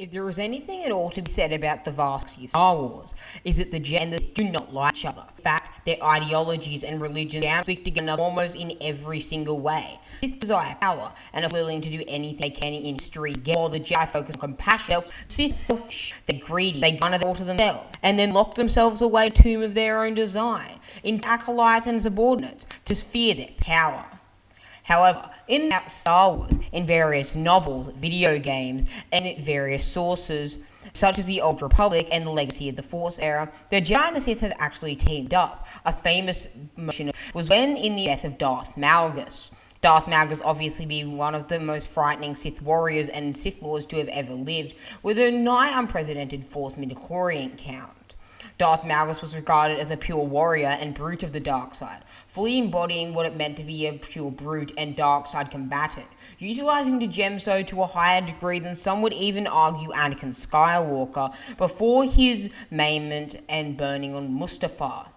If there is anything at all to be said about the vast Star Wars, is that the Jedi and the Sith do not like each other. In fact, their ideologies and religions conflict against almost in every single way. This desire power and are willing to do anything they can in history, while the Jedi focus on compassion. Sith selfish, they're greedy, they gun it all to themselves, and then lock themselves away in a tomb of their own design, in acolytes and subordinates, to fear their power. However, in Star Wars, in various novels, video games, and in various sources, such as the Old Republic and the Legacy of the Force era, the Jedi and the Sith have actually teamed up. A famous mention was when in the death of Darth Malgus. Darth Malgus obviously being one of the most frightening Sith warriors and Sith lords to have ever lived, with a nigh unprecedented Force midichlorian count. Darth Malgus was regarded as a pure warrior and brute of the dark side, fully embodying what it meant to be a pure brute and dark side combatant, utilizing the gemstone to a higher degree than some would even argue Anakin Skywalker before his maimment and burning on Mustafar.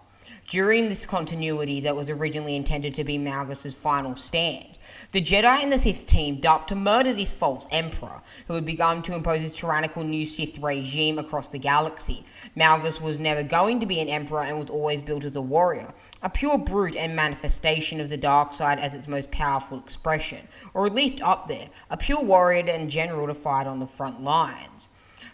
During this continuity that was originally intended to be Malgus' final stand, the Jedi and the Sith teamed up to murder this false emperor, who had begun to impose his tyrannical new Sith regime across the galaxy. Malgus was never going to be an emperor and was always built as a warrior, a pure brute and manifestation of the dark side as its most powerful expression, or at least up there, a pure warrior and general to fight on the front lines.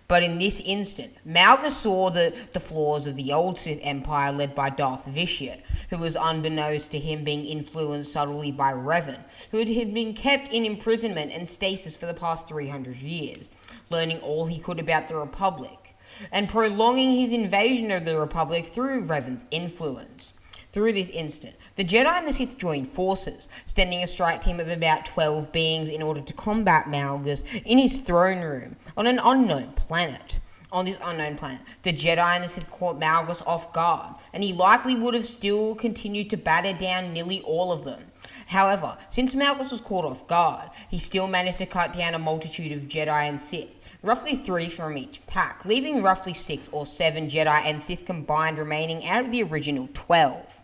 But in this instant, Malgus saw the flaws of the old Sith Empire led by Darth Vitiate, who was unbeknownst to him being influenced subtly by Revan, who had been kept in imprisonment and stasis for the past 300 years, learning all he could about the Republic, and prolonging his invasion of the Republic through Revan's influence. Through this instant, the Jedi and the Sith joined forces, sending a strike team of about 12 beings in order to combat Malgus in his throne room on an unknown planet. On this unknown planet, the Jedi and the Sith caught Malgus off guard, and he likely would have still continued to batter down nearly all of them. However, since Malgus was caught off guard, he still managed to cut down a multitude of Jedi and Sith, roughly 3 from each pack, leaving roughly 6 or 7 Jedi and Sith combined remaining out of the original 12.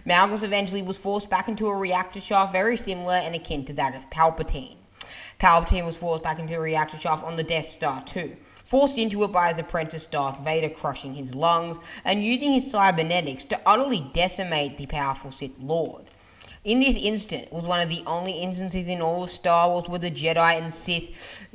Malgus eventually was forced back into a reactor shaft very similar and akin to that of Palpatine. Palpatine was forced back into a reactor shaft on the Death Star too, forced into it by his apprentice Darth Vader, crushing his lungs and using his cybernetics to utterly decimate the powerful Sith Lord. In this instant was one of the only instances in all of Star Wars where the Jedi and Sith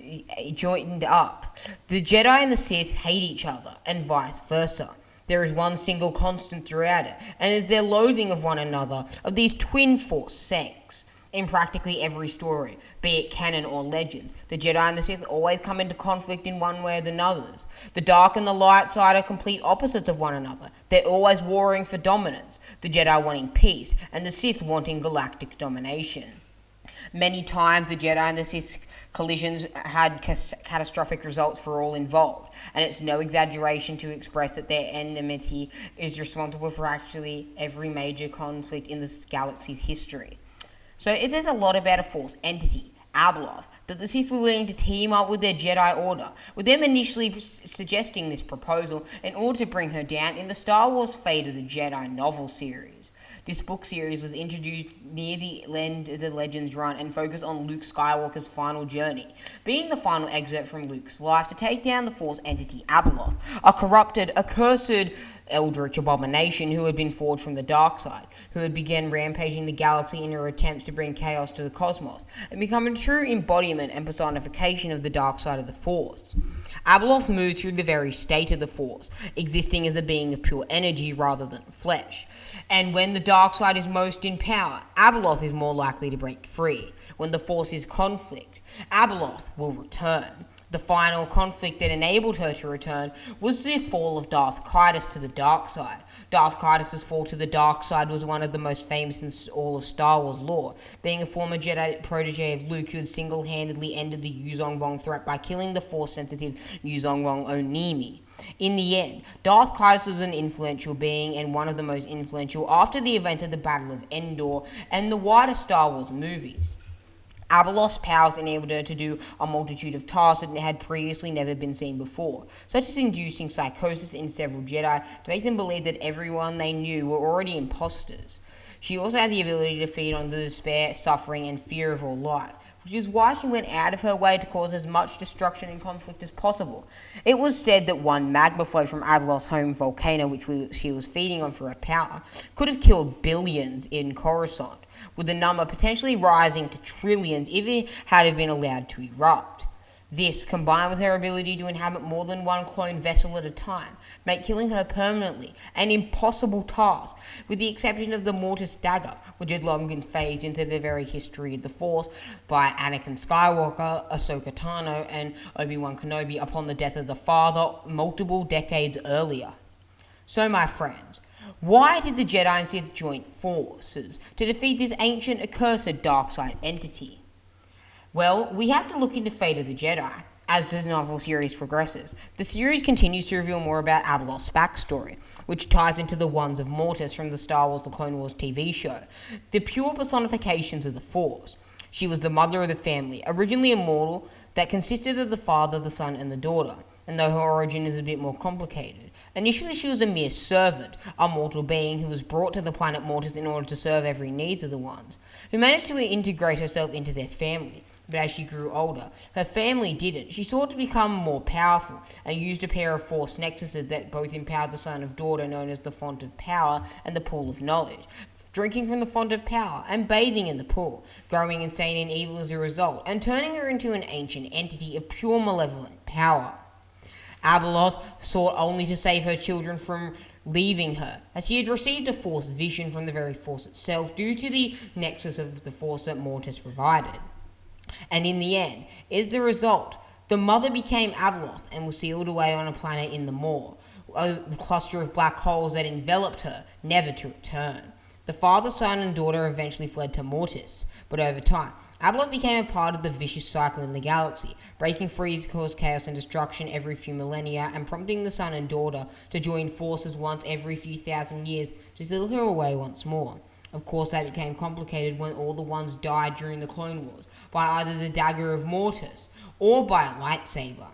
joined up. The Jedi and the Sith hate each other, and vice versa. There is one single constant throughout it, and it's their loathing of one another, of these twin Force sects. In practically every story, be it canon or legends, the Jedi and the Sith always come into conflict in one way or the others. The dark and the light side are complete opposites of one another. They're always warring for dominance, the Jedi wanting peace, and the Sith wanting galactic domination. Many times the Jedi and the Sith collisions had catastrophic results for all involved, and it's no exaggeration to express that their enmity is responsible for actually every major conflict in this galaxy's history. So it says a lot about a Force entity, Abeloth, that the Sith were willing to team up with their Jedi Order, with them initially suggesting this proposal in order to bring her down in the Star Wars Fate of the Jedi novel series. This book series was introduced near the end of the Legends run and focused on Luke Skywalker's final journey, being the final excerpt from Luke's life to take down the Force entity Abeloth, a corrupted, accursed eldritch abomination who had been forged from the dark side, who had begun rampaging the galaxy in her attempts to bring chaos to the cosmos, and become a true embodiment and personification of the dark side of the Force. Abeloth moved through the very state of the Force, existing as a being of pure energy rather than flesh. And when the dark side is most in power, Abeloth is more likely to break free. When the Force is conflict, Abeloth will return. The final conflict that enabled her to return was the fall of Darth Caedus to the dark side. Darth Caedus' fall to the dark side was one of the most famous in all of Star Wars lore, being a former Jedi protege of Luke who had single-handedly ended the Yuzong-Wong threat by killing the Force-sensitive Yuzong-Wong Onimi. In the end, Darth Caedus was an influential being and one of the most influential after the event of the Battle of Endor and the wider Star Wars movies. Abeloth's powers enabled her to do a multitude of tasks that had previously never been seen before, such as inducing psychosis in several Jedi to make them believe that everyone they knew were already imposters. She also had the ability to feed on the despair, suffering, and fear of all life, which is why she went out of her way to cause as much destruction and conflict as possible. It was said that one magma flow from Abeloth's home volcano, which she was feeding on for her power, could have killed billions in Coruscant, with the number potentially rising to trillions if it had been allowed to erupt. This, combined with her ability to inhabit more than one clone vessel at a time, make killing her permanently an impossible task, with the exception of the Mortis dagger, which had long been phased into the very history of the Force by Anakin Skywalker, Ahsoka Tano, and Obi-Wan Kenobi upon the death of the father multiple decades earlier. So, my friends, why did the Jedi and Sith join forces to defeat this ancient, accursed dark side entity? Well, we have to look into Fate of the Jedi. As the novel series progresses, the series continues to reveal more about Abeloth's backstory, which ties into the ones of Mortis from the Star Wars The Clone Wars TV show, the pure personifications of the Force. She was the mother of the family, originally immortal, that consisted of the father, the son, and the daughter, and though her origin is a bit more complicated. Initially, she was a mere servant, a mortal being who was brought to the planet Mortis in order to serve every needs of the ones, who managed to integrate herself into their family. But as she grew older, her family didn't. She sought to become more powerful and used a pair of Force nexuses that both empowered the son of daughter known as the Font of Power and the Pool of Knowledge, drinking from the Font of Power and bathing in the pool, growing insane and evil as a result, and turning her into an ancient entity of pure malevolent power. Abeloth sought only to save her children from leaving her, as he had received a Force vision from the very Force itself due to the nexus of the Force that Mortis provided. And in the end, as the result, the mother became Abeloth and was sealed away on a planet in the Maw, a cluster of black holes that enveloped her, never to return. The father, son, and daughter eventually fled to Mortis, but over time, Abeloth became a part of the vicious cycle in the galaxy, breaking free to cause chaos and destruction every few millennia and prompting the son and daughter to join forces once every few thousand years to seal her away once more. Of course, that became complicated when all the ones died during the Clone Wars, by either the Dagger of Mortis or by a lightsaber.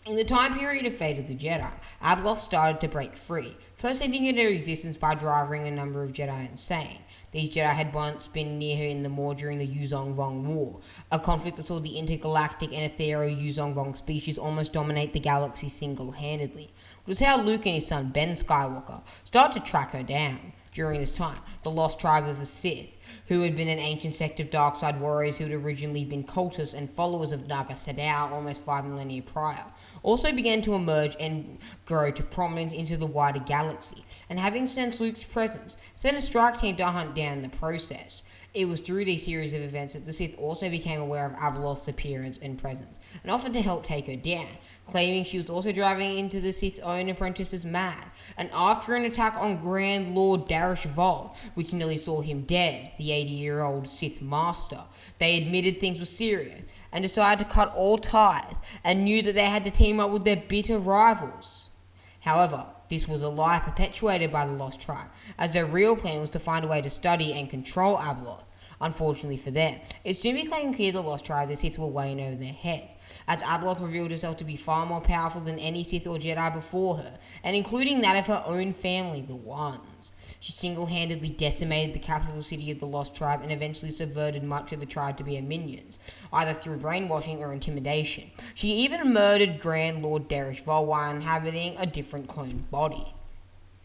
In the time period of Fate of the Jedi, Abeloth started to break free, first ending into existence by driving a number of Jedi insane. These Jedi had once been near her in the Maw during the Yuzong Vong War, a conflict that saw the intergalactic and ethereal Yuzong Vong species almost dominate the galaxy single-handedly, which is how Luke and his son Ben Skywalker started to track her down. During this time, the lost tribe of the Sith, who had been an ancient sect of dark-side warriors who had originally been cultists and followers of Naga Sadow almost 5 millennia prior, also began to emerge and grow to prominence into the wider galaxy, and having sensed Luke's presence, sent a strike team to hunt down the process. It was through these series of events that the Sith also became aware of Abeloth's appearance and presence, and offered to help take her down, claiming she was also driving into the Sith's own apprentices mad. And after an attack on Grand Lord Darish Vol, which nearly saw him dead, the 80-year-old Sith Master, they admitted things were serious, and decided to cut all ties, and knew that they had to team up with their bitter rivals. However, this was a lie perpetuated by the Lost Tribe, as their real plan was to find a way to study and control Abeloth. Unfortunately for them, it soon became clear the Lost Tribe the Sith were weighing over their heads, as Abeloth revealed herself to be far more powerful than any Sith or Jedi before her, and including that of her own family, the Ones. She single-handedly decimated the capital city of the Lost Tribe and eventually subverted much of the tribe to be her minions, either through brainwashing or intimidation. She even murdered Grand Lord Darish Vol while inhabiting a different cloned body.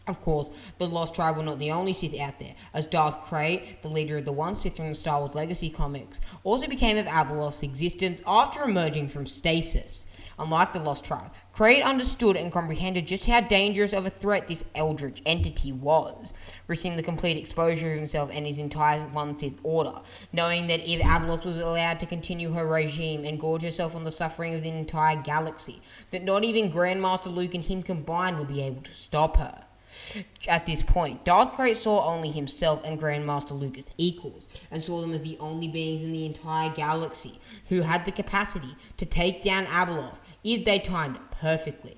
Of course, the Lost Tribe were not the only Sith out there, as Darth Krayt, the leader of the One Sith from the Star Wars Legacy comics, also became of Abeloth's existence after emerging from stasis. Unlike the Lost Tribe, Krayt understood and comprehended just how dangerous of a threat this eldritch entity was, risking the complete exposure of himself and his entire One Sith order, knowing that if Abeloth was allowed to continue her regime and gorge herself on the suffering of the entire galaxy, that not even Grandmaster Luke and him combined would be able to stop her. At this point, Darth Krayt saw only himself and Grandmaster Luke as equals, and saw them as the only beings in the entire galaxy who had the capacity to take down Abeloth if they timed it perfectly.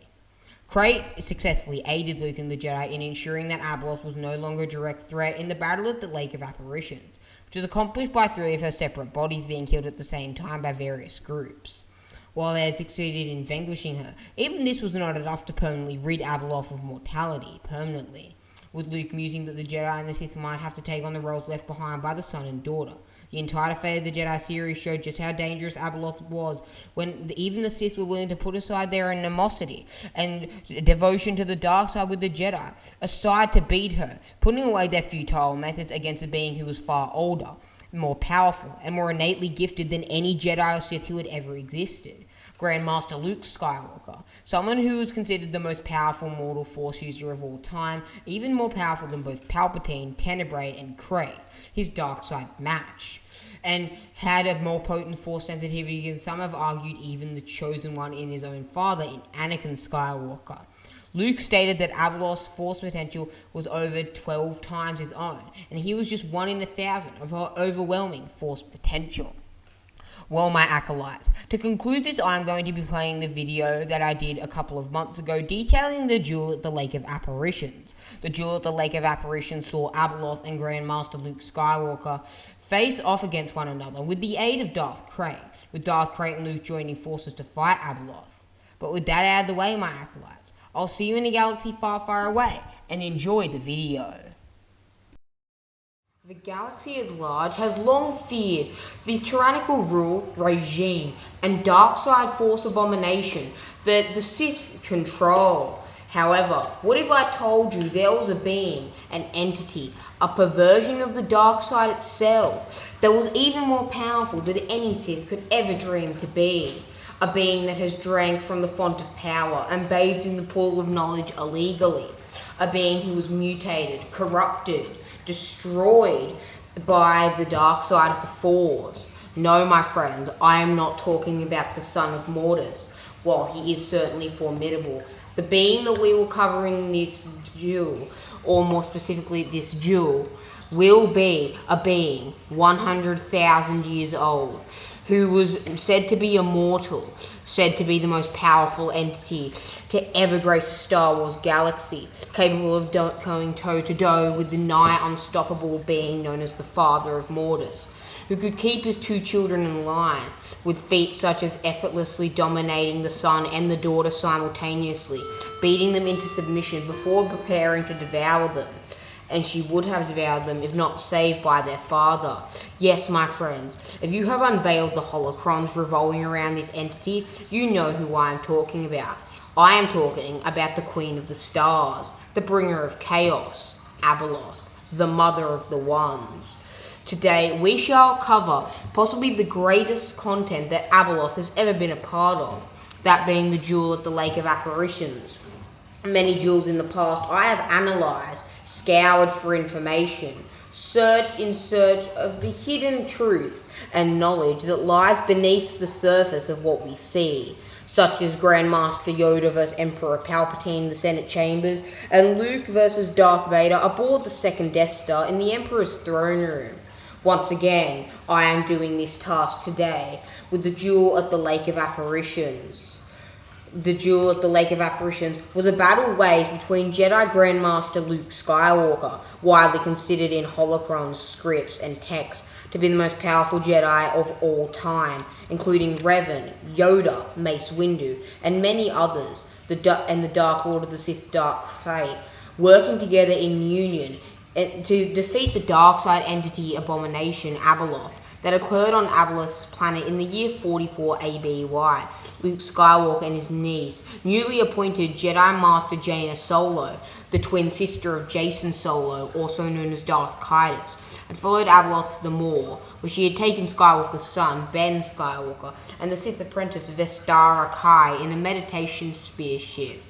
Krayt successfully aided Luke and the Jedi in ensuring that Abeloth was no longer a direct threat in the battle at the Lake of Apparitions, which was accomplished by 3 of her separate bodies being killed at the same time by various groups. While they had succeeded in vanquishing her, even this was not enough to permanently rid Abeloth of mortality permanently. with Luke musing that the Jedi and the Sith might have to take on the roles left behind by the son and daughter. The entire fate of the Jedi series showed just how dangerous Abeloth was when even the Sith were willing to put aside their animosity and devotion to the dark side with the Jedi, aside to beat her, putting away their futile methods against a being who was far older, more powerful, and more innately gifted than any Jedi or Sith who had ever existed. Grandmaster Luke Skywalker, someone who was considered the most powerful mortal Force user of all time, even more powerful than both Palpatine, Tenebrae, and Cray, his dark side match, and had a more potent Force sensitivity than some have argued even the chosen one in his own father, in Anakin Skywalker. Luke stated that Abeloth's Force potential was over 12 times his own, and he was just 1 in 1,000 of her overwhelming Force potential. Well, my acolytes, to conclude this, I'm going to be playing the video that I did a couple of months ago detailing the duel at the Lake of Apparitions. The duel at the Lake of Apparitions saw Abeloth and Grandmaster Luke Skywalker face off against one another with the aid of Darth Krayt, with Darth Krayt and Luke joining forces to fight Abeloth. But with that out of the way, my acolytes, I'll see you in a galaxy far, far away, and enjoy the video. The galaxy at large has long feared the tyrannical rule, regime, and dark side Force abomination that the Sith control. However, what if I told you there was a being, an entity, a perversion of the dark side itself, that was even more powerful than any Sith could ever dream to be? A being that has drank from the font of power and bathed in the pool of knowledge illegally. A being who was mutated, corrupted, destroyed by the dark side of the Force. No, my friends, I am not talking about the son of Mortis. While he is certainly formidable, the being that we were covering this duel, or more specifically this duel, will be a being 100,000 years old, who was said to be immortal, said to be the most powerful entity to ever grace the Star Wars galaxy, capable of going toe-to-toe with the nigh unstoppable being known as the Father of Mortis, who could keep his 2 children in line, with feats such as effortlessly dominating the son and the daughter simultaneously, beating them into submission before preparing to devour them. And she would have devoured them if not saved by their father. Yes, my friends, if you have unveiled the holocrons revolving around this entity, you know who I am talking about. I am talking about the Queen of the Stars, the bringer of chaos, Abeloth, the mother of the ones. Today, we shall cover possibly the greatest content that Abeloth has ever been a part of, that being the duel at the Lake of Apparitions. Many duels in the past I have analysed, scoured for information, searched in search of the hidden truth and knowledge that lies beneath the surface of what we see, such as Grandmaster Yoda vs Emperor Palpatine in the Senate chambers, and Luke vs Darth Vader aboard the second Death Star in the Emperor's throne room. Once again, I am doing this task today with the duel at the Lake of Apparitions. The duel at the Lake of Apparitions was a battle waged between Jedi Grandmaster Luke Skywalker, widely considered in holocrons, scripts, and texts to be the most powerful Jedi of all time, including Revan, Yoda, Mace Windu, and many others, and the Dark Lord of the Sith, Darth Krayt, working together in union to defeat the dark side entity abomination Abeloth that occurred on Abeloth's planet in the year 44 ABY. Luke Skywalker and his niece, newly appointed Jedi Master Jaina Solo, the twin sister of Jacen Solo, also known as Darth Caedus, had followed Abeloth to the Maw, where she had taken Skywalker's son, Ben Skywalker, and the Sith apprentice Vestara Kai in a meditation spear ship.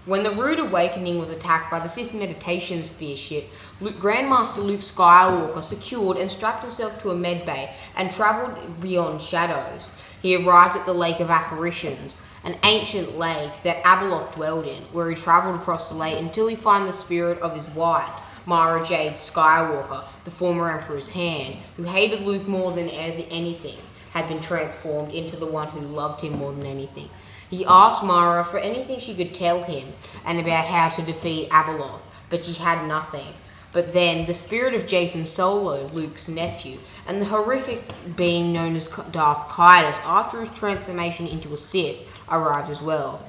When the Rude Awakening was attacked by the Sith meditation spear ship, Grandmaster Luke Skywalker secured and strapped himself to a medbay and travelled beyond shadows. He arrived at the Lake of Apparitions, an ancient lake that Abeloth dwelled in, where he travelled across the lake until he found the spirit of his wife, Mara Jade Skywalker, the former Emperor's hand, who hated Luke more than anything, had been transformed into the one who loved him more than anything. He asked Mara for anything she could tell him and about how to defeat Abeloth, but she had nothing. But then the spirit of Jacen Solo, Luke's nephew, and the horrific being known as Darth Caedus, after his transformation into a Sith, arrived as well.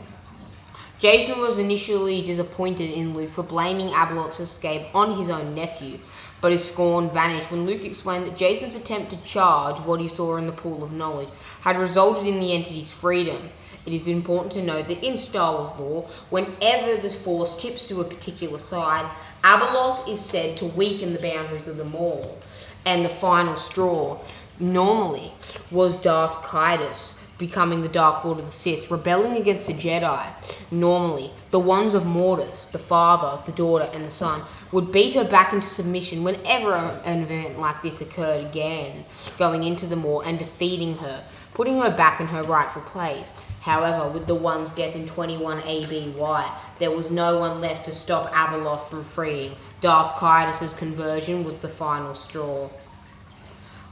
Jason was initially disappointed in Luke for blaming Abeloth's escape on his own nephew, but his scorn vanished when Luke explained that Jason's attempt to charge what he saw in the pool of knowledge had resulted in the entity's freedom. It is important to note that in Star Wars lore, whenever the Force tips to a particular side, Abeloth is said to weaken the boundaries of the Maul, and the final straw normally was Darth Caedus, becoming the Dark Lord of the Sith, rebelling against the Jedi. Normally, the ones of Mortis, the father, the daughter, and the son, would beat her back into submission whenever an event like this occurred again, going into the Maul and defeating her, putting her back in her rightful place. However, with the One's death in 21 ABY, there was no one left to stop Abeloth from freeing. Darth Caedus' conversion was the final straw.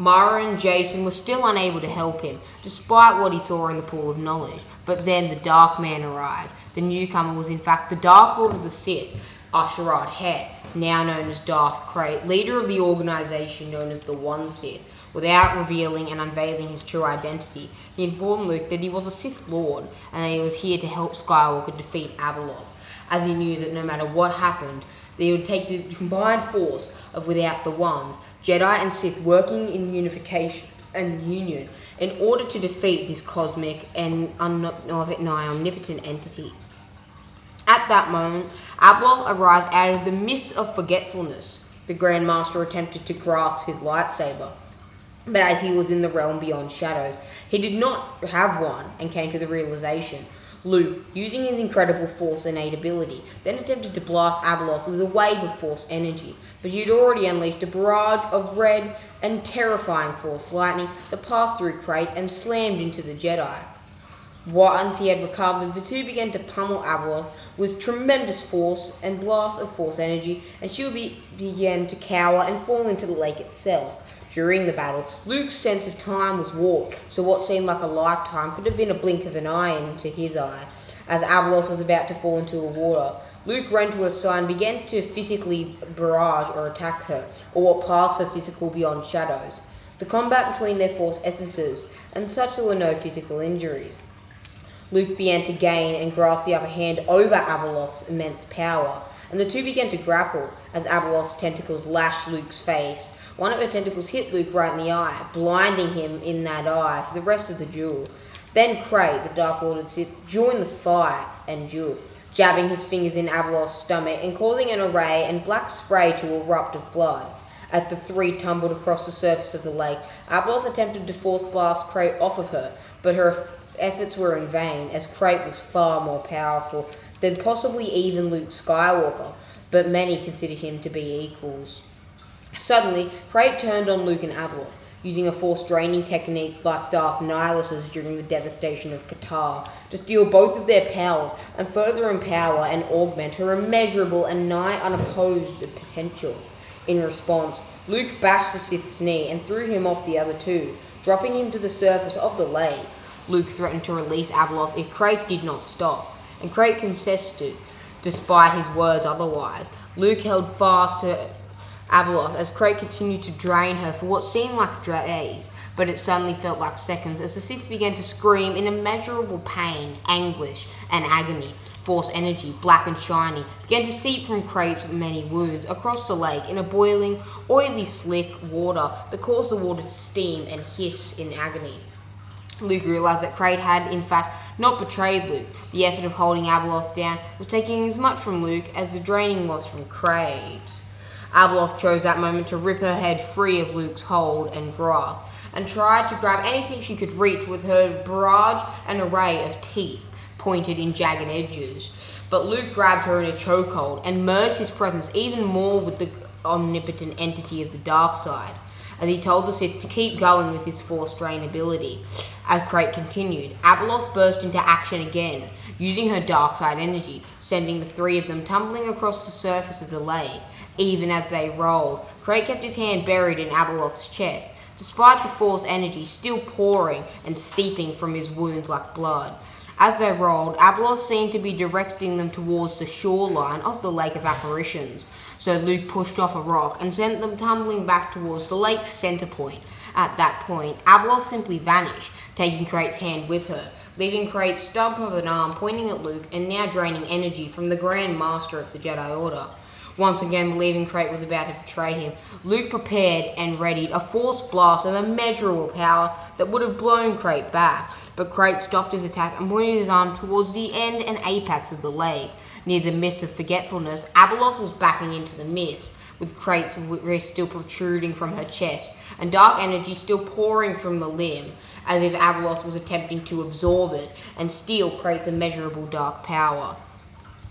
Mara and Jason were still unable to help him, despite what he saw in the pool of knowledge. But then the Dark Man arrived. The newcomer was in fact the Dark Lord of the Sith, Asherad Het, now known as Darth Krayt, leader of the organization known as the One Sith. Without revealing and unveiling his true identity, he informed Luke that he was a Sith Lord and that he was here to help Skywalker defeat Abeloth, as he knew that no matter what happened, they would take the combined force of without the Ones, Jedi and Sith working in unification and union in order to defeat this cosmic and nigh omnipotent entity. At that moment, Abeloth arrived out of the mist of forgetfulness. The Grand Master attempted to grasp his lightsaber, but as he was in the realm beyond shadows, he did not have one and came to the realization. Luke, using his incredible Force innate ability, then attempted to blast Abeloth with a wave of Force energy, but he had already unleashed a barrage of red and terrifying Force lightning that passed through Krayt and slammed into the Jedi. Once he had recovered, the two began to pummel Abeloth with tremendous force and blasts of Force energy, and she began to cower and fall into the lake itself. During the battle, Luke's sense of time was warped, so what seemed like a lifetime could have been a blink of an eye into his eye. As Abeloth was about to fall into the water, Luke ran to her side and began to physically barrage or attack her, or what passed for physical beyond shadows. The combat between their Force essences, and such there were no physical injuries. Luke began to gain and grasp the upper hand over Abeloth's immense power, and the two began to grapple as Abeloth's tentacles lashed Luke's face. One of her tentacles hit Luke right in the eye, blinding him in that eye for the rest of the duel. Then Krayt, the Dark Lord of the Sith, joined the fight and duel, jabbing his fingers in Abeloth's stomach and causing an array and black spray to erupt of blood. As the three tumbled across the surface of the lake, Abeloth attempted to force blast Krayt off of her, but her efforts were in vain, as Krayt was far more powerful than possibly even Luke Skywalker, but many considered him to be equals. Suddenly, Krayt turned on Luke and Abeloth, using a Force draining technique like Darth Nihilus's during the devastation of Qatar, to steal both of their powers and further empower and augment her immeasurable and nigh unopposed potential. In response, Luke bashed the Sith's knee and threw him off the other two, dropping him to the surface of the lake. Luke threatened to release Abeloth if Krayt did not stop, and Krayt consented, despite his words otherwise. Luke held fast to Abeloth as Krayt continued to drain her for what seemed like days, but it suddenly felt like seconds as the Sith began to scream in immeasurable pain, anguish, and agony. Force energy, black and shiny, began to seep from Krayt's many wounds across the lake in a boiling, oily, slick water that caused the water to steam and hiss in agony. Luke realized that Krayt had, in fact, not betrayed Luke. The effort of holding Abeloth down was taking as much from Luke as the draining was from Krayt. Abeloth chose that moment to rip her head free of Luke's hold and grasp, and tried to grab anything she could reach with her barrage and array of teeth pointed in jagged edges. But Luke grabbed her in a chokehold and merged his presence even more with the omnipotent entity of the dark side, as he told the Sith to keep going with his Force drain ability. As Krayt continued, Abeloth burst into action again, using her dark side energy, sending the three of them tumbling across the surface of the lake. Even as they rolled, Krayt kept his hand buried in Abeloth's chest, despite the Force energy still pouring and seeping from his wounds like blood. As they rolled, Abeloth seemed to be directing them towards the shoreline of the Lake of Apparitions. so Luke pushed off a rock and sent them tumbling back towards the lake's center point. At that point, Abeloth simply vanished, taking Krait's hand with her, leaving Krait's stump of an arm pointing at Luke and now draining energy from the Grand Master of the Jedi Order. Once again believing Krait was about to betray him, Luke prepared and readied a force blast of immeasurable power that would have blown Krait back, but Krait stopped his attack and pointed his arm towards the end and apex of the lake. Near the Mist of Forgetfulness, Abeloth was backing into the mist, with Krait's wrist still protruding from her chest, and dark energy still pouring from the limb, as if Abeloth was attempting to absorb it and steal Krait's immeasurable dark power.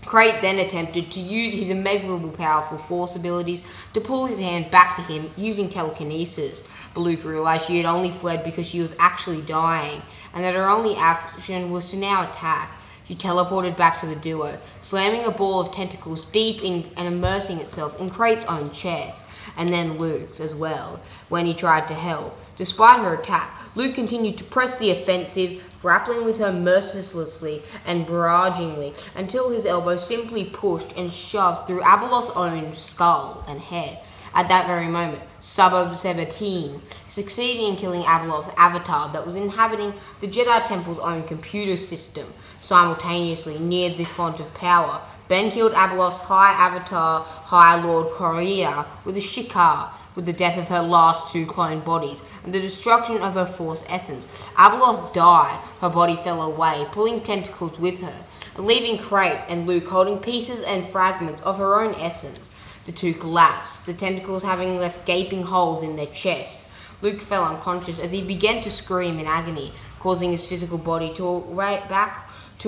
Krait then attempted to use his immeasurable powerful force abilities to pull his hand back to him using telekinesis, but Luke realized she had only fled because she was actually dying, and that her only action was to now attack. She teleported back to the duo, slamming a ball of tentacles deep in and immersing itself in Krait's own chest, and then Luke's as well, when he tried to help. Despite her attack, Luke continued to press the offensive, grappling with her mercilessly and barragingly, until his elbow simply pushed and shoved through Abeloth's own skull and head. At that very moment, Sub-17 succeeded in killing Abeloth's avatar that was inhabiting the Jedi Temple's own computer system. Simultaneously, near the font of power, Ben killed Abeloth's High Avatar, High Lord Korea, with a Shikar, with the death of her last two clone bodies, and the destruction of her Force essence. Abeloth died, her body fell away, pulling tentacles with her, and leaving Krait and Luke holding pieces and fragments of her own essence. The two collapsed, the tentacles having left gaping holes in their chests. Luke fell unconscious as he began to scream in agony, causing his physical body to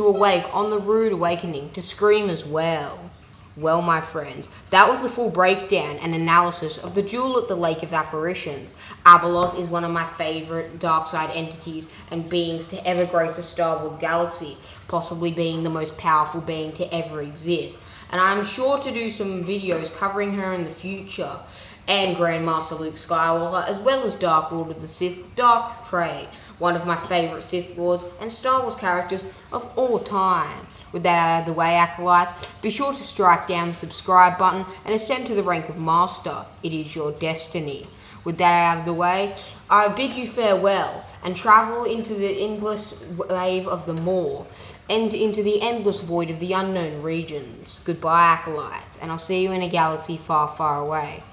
awake on the rude awakening, to scream as well. Well, my friends, that was the full breakdown and analysis of the duel at the Lake of Apparitions. Abeloth is one of my favourite dark side entities and beings to ever grace the Star Wars galaxy, possibly being the most powerful being to ever exist. And I'm sure to do some videos covering her in the future, and Grandmaster Luke Skywalker, as well as Dark Lord of the Sith, Darth Krayt, one of my favourite Sith Lords and Star Wars characters of all time. With that out of the way, acolytes, be sure to strike down the subscribe button and ascend to the rank of Master. It is your destiny. With that out of the way, I bid you farewell and travel into the endless wave of the Maw and into the endless void of the unknown regions. Goodbye, acolytes, and I'll see you in a galaxy far, far away.